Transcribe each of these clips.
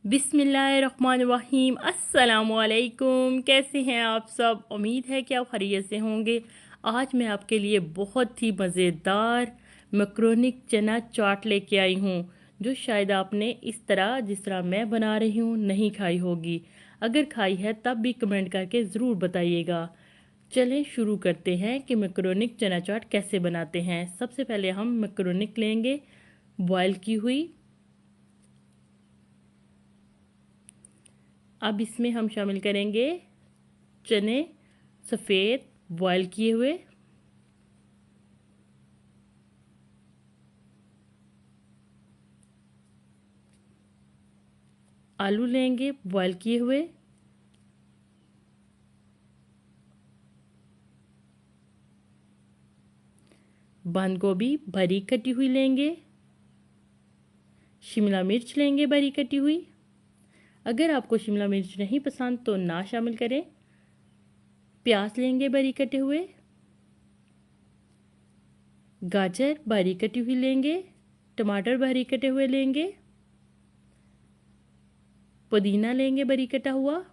बिस्मिल्लाहिर्रहमानिर्रहीम। अस्सलामुअलैकुम। कैसे हैं आप सब? उम्मीद है कि आप खैरियत से होंगे। आज मैं आपके लिए बहुत ही मज़ेदार मैक्रोनी चना चाट लेके आई हूँ, जो शायद आपने इस तरह जिस तरह मैं बना रही हूँ नहीं खाई होगी। अगर खाई है तब भी कमेंट करके ज़रूर बताइएगा। चलें शुरू करते हैं कि मैक्रोनी चना चाट कैसे बनाते हैं। सबसे पहले हम मैक्रोनी लेंगे बॉयल की हुई। अब इसमें हम शामिल करेंगे चने सफ़ेद बॉयल किए हुए, आलू लेंगे बॉयल किए हुए, बंद गोभी बारीक कटी हुई लेंगे, शिमला मिर्च लेंगे बारीक कटी हुई। अगर आपको शिमला मिर्च नहीं पसंद तो ना शामिल करें। प्याज लेंगे बारीक कटे हुए, गाजर बारीक कटी हुई लेंगे, टमाटर बारीक कटे हुए लेंगे, पुदीना लेंगे बारीक कटा हुआ,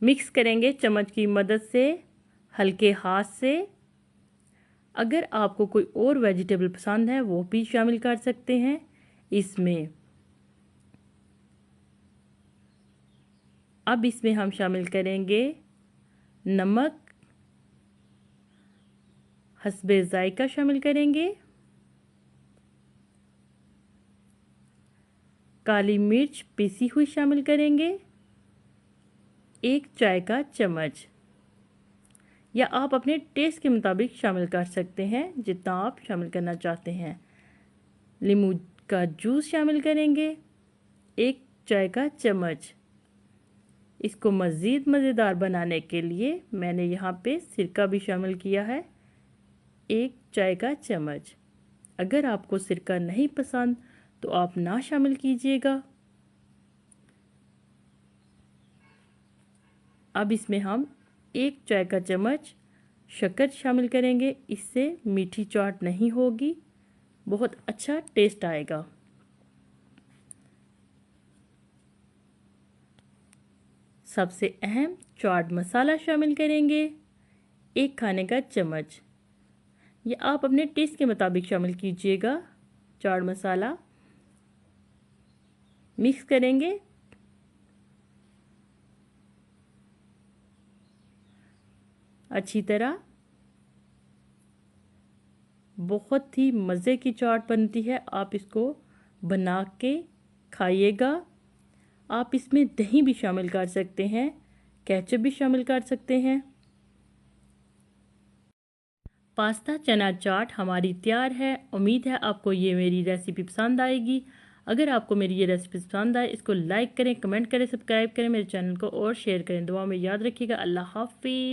मिक्स करेंगे चम्मच की मदद से हल्के हाथ से। अगर आपको कोई और वेजिटेबल पसंद है वो भी शामिल कर सकते हैं इसमें। अब इसमें हम शामिल करेंगे नमक हस्बे जायका शामिल करेंगे, काली मिर्च पिसी हुई शामिल करेंगे 1 चाय का चम्मच, या आप अपने टेस्ट के मुताबिक शामिल कर सकते हैं जितना आप शामिल करना चाहते हैं। नींबू का जूस शामिल करेंगे 1 चाय का चम्मच। इसको मज़ीद मज़ेदार बनाने के लिए मैंने यहाँ पे सिरका भी शामिल किया है 1 चाय का चम्मच। अगर आपको सिरका नहीं पसंद तो आप ना शामिल कीजिएगा। अब इसमें हम 1 चाय का चम्मच शक्कर शामिल करेंगे। इससे मीठी चाट नहीं होगी, बहुत अच्छा टेस्ट आएगा। सबसे अहम चाट मसाला शामिल करेंगे 1 खाने का चम्मच, या आप अपने टेस्ट के मुताबिक शामिल कीजिएगा। चाट मसाला मिक्स करेंगे। अच्छी तरह। बहुत ही मज़े की चाट बनती है, आप इसको बना के खाइएगा। आप इसमें दही भी शामिल कर सकते हैं, केचप भी शामिल कर सकते हैं। पास्ता चना चाट हमारी तैयार है। उम्मीद है आपको ये मेरी रेसिपी पसंद आएगी। अगर आपको मेरी ये रेसिपी पसंद आए इसको लाइक करें, कमेंट करें, सब्सक्राइब करें मेरे चैनल को और शेयर करें। दुआ में याद रखिएगा। अल्लाह हाफिज़।